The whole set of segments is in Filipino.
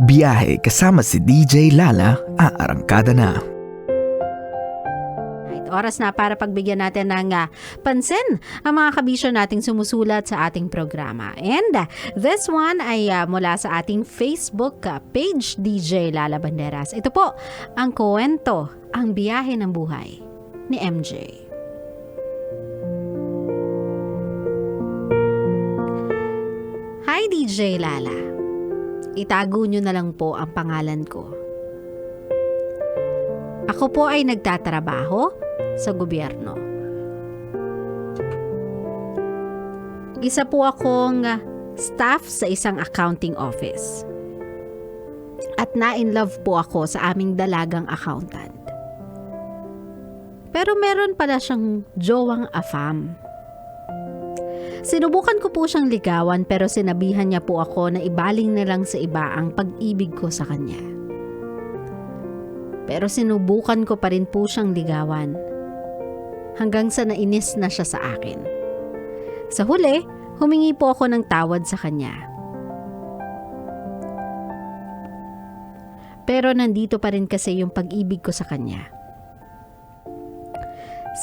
Biyahe kasama si DJ Lala, aarangkada na. Oras na para pagbigyan natin ng pansin ang mga kabisyo nating sumusulat sa ating programa. And this one ay mula sa ating Facebook page, DJ Lala Banderas. Ito po ang kwento, ang biyahe ng buhay ni MJ. Hi DJ Lala. Itago nyo na lang po ang pangalan ko. Ako po ay nagtatrabaho sa gobyerno. Isa po akong staff sa isang accounting office. At na-in-love po ako sa aming dalagang accountant. Pero meron pala siyang jowang afam. Sinubukan ko po siyang ligawan pero sinabihan niya po ako na ibaling na lang sa iba ang pag-ibig ko sa kanya. Pero sinubukan ko pa rin po siyang ligawan. Hanggang sa nainis na siya sa akin. Sa huli, humingi po ako ng tawad sa kanya. Pero nandito pa rin kasi yung pag-ibig ko sa kanya.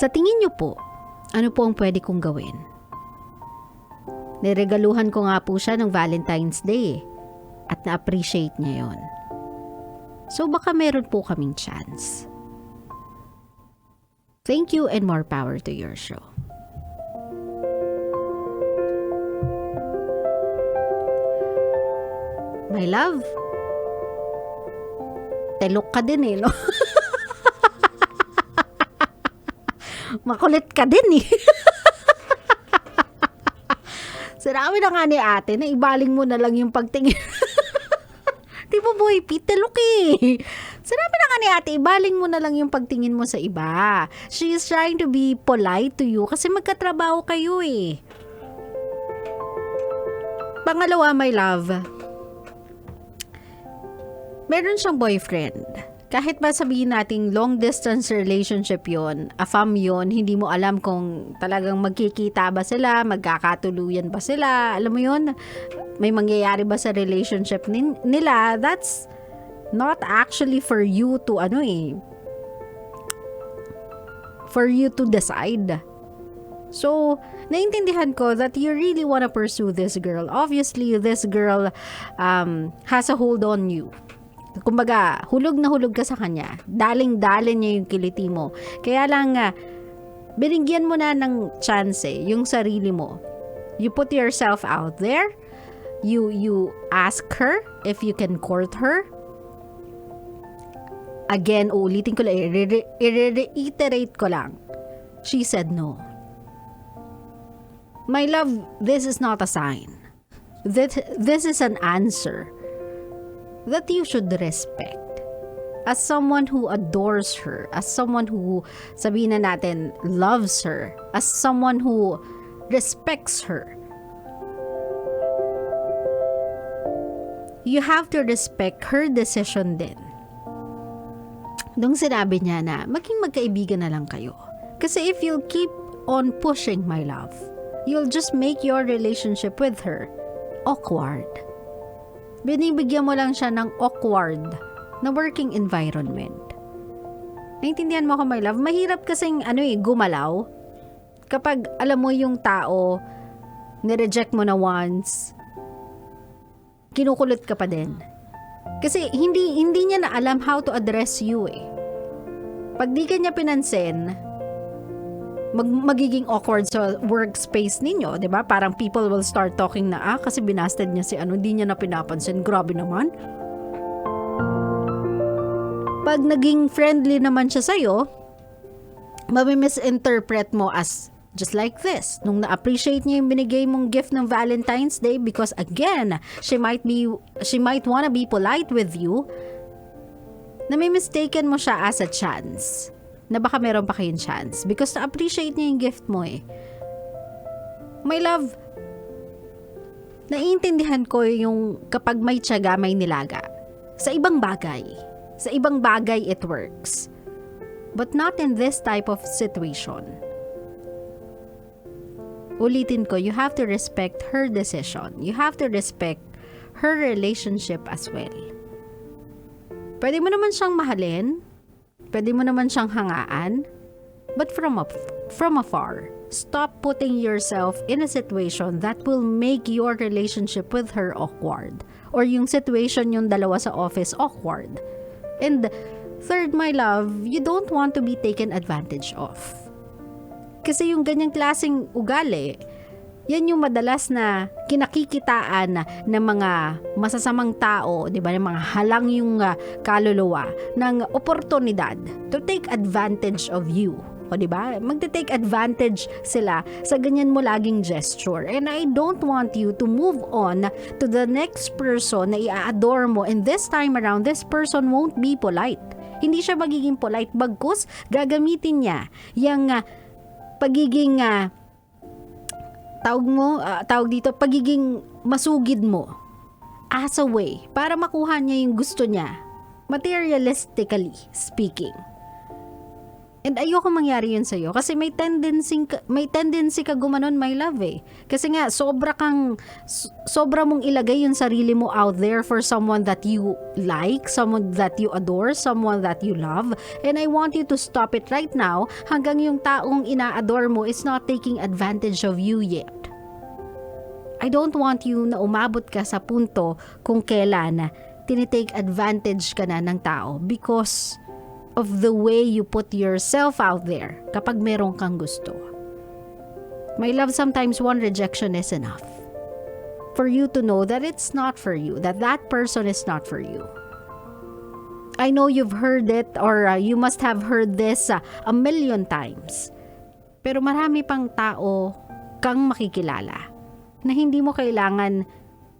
Sa tingin niyo po, ano po ang pwede kong gawin? Niregaluhan ko nga po siya ng Valentine's Day at na-appreciate niya yon. So baka meron po kaming chance. Thank you and more power to your show. My love, telok ka din no? Makulit ka din Sinabi na nga ni ate na ibaling mo na lang yung pagtingin. Di ba boy, telok Sinabi na nga ni ate, ibaling mo na lang yung pagtingin mo sa iba. She is trying to be polite to you kasi magkatrabaho kayo Pangalawa, my love. Meron siyang boyfriend. Kahit ba sabihin nating long distance relationship yon, afam yon, hindi mo alam kung talagang magkikita ba sila, magkakatuluyan ba sila, alam mo yon, may mangyayari ba sa relationship nila, that's not actually for you to for you to decide. So, naintindihan ko that you really wanna pursue this girl. Obviously, this girl has a hold on you. Kumbaga, hulog na hulog ka sa kanya. Daling-dalin niya yung kiliti mo. Kaya lang, binigyan mo na ng chance yung sarili mo. You put yourself out there. You ask her if you can court her. Again, uulitin ko lang, i-reiterate ko lang. She said no. My love, this is not a sign. This is an answer that you should respect. As someone who adores her, as someone who, sabihin na natin, loves her, as someone who respects her, you have to respect her decision din. Nung sinabi niya na maging magkaibigan na lang kayo. Kasi if you'll keep on pushing, my love, you'll just make your relationship with her awkward. Binibigyan mo lang siya ng awkward na working environment. Naintindihan mo ako, my love? Mahirap kasing gumalaw. Kapag alam mo yung tao, nireject mo na once, kinukulot ka pa din. Kasi hindi niya na alam how to address you Pag di ka niya pinansin, magiging awkward sa workspace ninyo, 'di ba? Parang people will start talking na kasi binasted niya si di niya na pinapansin. Grabe naman. Pag naging friendly naman siya sa'yo, mami-misinterpret mo as just like this. Nung na-appreciate niya yung binigay mong gift ng Valentine's Day because again, she might wanna be polite with you, nami-mistaken mo siya as a chance. Na baka meron pa kayong chance because na-appreciate niya yung gift mo My love, naiintindihan ko yung kapag may tiyaga, may nilaga. Sa ibang bagay it works. But not in this type of situation. Ulitin ko, you have to respect her decision. You have to respect her relationship as well. Pwede mo naman siyang mahalin, pwede mo naman siyang hangaan, but from afar. Stop putting yourself in a situation that will make your relationship with her awkward. Or yung situation yung dalawa sa office awkward. And third, my love, you don't want to be taken advantage of. Kasi yung ganyang klaseng ugali, yan yung madalas na kinakikitaan ng mga masasamang tao, di ba, ng mga halang yung kaluluwa ng oportunidad to take advantage of you. O di ba? Magte-take advantage sila sa ganyan mo laging gesture. And I don't want you to move on to the next person na i-adore mo, and this time around, this person won't be polite. Hindi siya magiging polite, bagkus gagamitin niya yung pagiging pagiging masugid mo as a way para makuha niya yung gusto niya, materialistically speaking. And ayoko mangyari yun sa'yo kasi may tendency ka gumanon, my love eh. Kasi nga, sobra mong ilagay yung sarili mo out there for someone that you like, someone that you adore, someone that you love. And I want you to stop it right now hanggang yung taong ina-adore mo is not taking advantage of you yet. I don't want you na umabot ka sa punto kung kailan na tinitake advantage ka na ng tao because of the way you put yourself out there kapag meron kang gusto. My love, sometimes one rejection is enough for you to know that it's not for you, that person is not for you. I know you've heard it or you must have heard this a million times. Pero marami pang tao kang makikilala na hindi mo kailangan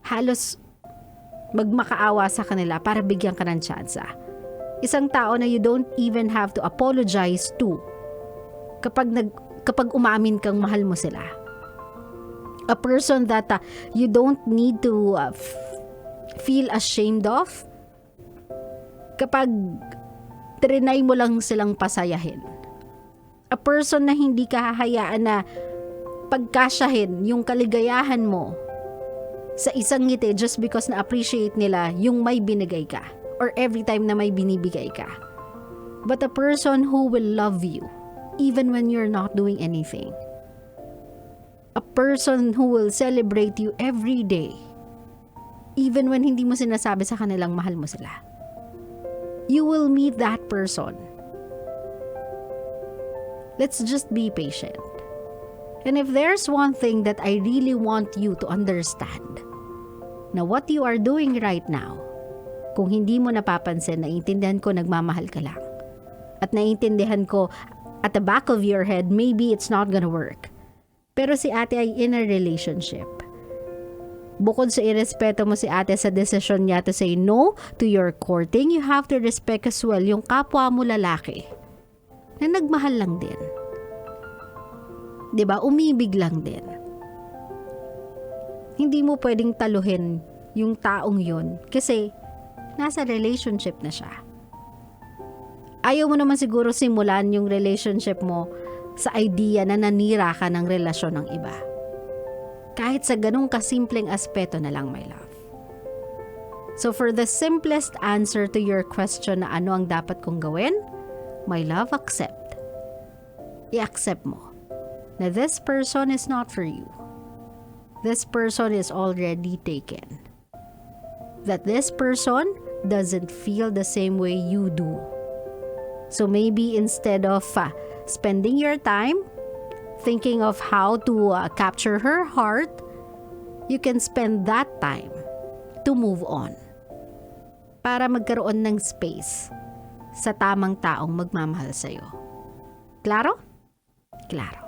halos magmakaawa sa kanila para bigyan ka ng tsansa. Isang tao na you don't even have to apologize to kapag umamin kang mahal mo sila. A person that you don't need to feel ashamed of kapag trinay mo lang silang pasayahin. A person na hindi ka hahayaan na pagkasyahin yung kaligayahan mo sa isang ngiti just because na-appreciate nila yung may binigay ka. Or every time na may binibigay ka. But a person who will love you even when you're not doing anything. A person who will celebrate you every day even when hindi mo sinasabi sa kanilang mahal mo sila. You will meet that person. Let's just be patient. And if there's one thing that I really want you to understand, na what you are doing right now, kung hindi mo napapansin, naiintindihan ko nagmamahal ka lang. At naiintindihan ko at the back of your head, maybe it's not gonna work. Pero si ate ay in a relationship. Bukod sa irespeto mo si ate sa desisyon niya to say no to your courting, you have to respect as well yung kapwa mo lalaki na nagmahal lang din. 'Di ba? Umibig lang din. Hindi mo pwedeng taluhin yung taong yun kasi nasa relationship na siya. Ayaw mo naman siguro simulan yung relationship mo sa idea na nanira ka ng relasyon ng iba. Kahit sa ganung kasimpleng aspeto na lang, my love. So for the simplest answer to your question na ano ang dapat kong gawin, my love, accept. I-accept mo na this person is not for you. This person is already taken. That this person doesn't feel the same way you do. So maybe instead of spending your time thinking of how to capture her heart, you can spend that time to move on. Para magkaroon ng space sa tamang taong magmamahal sa'yo. Klaro? Klaro.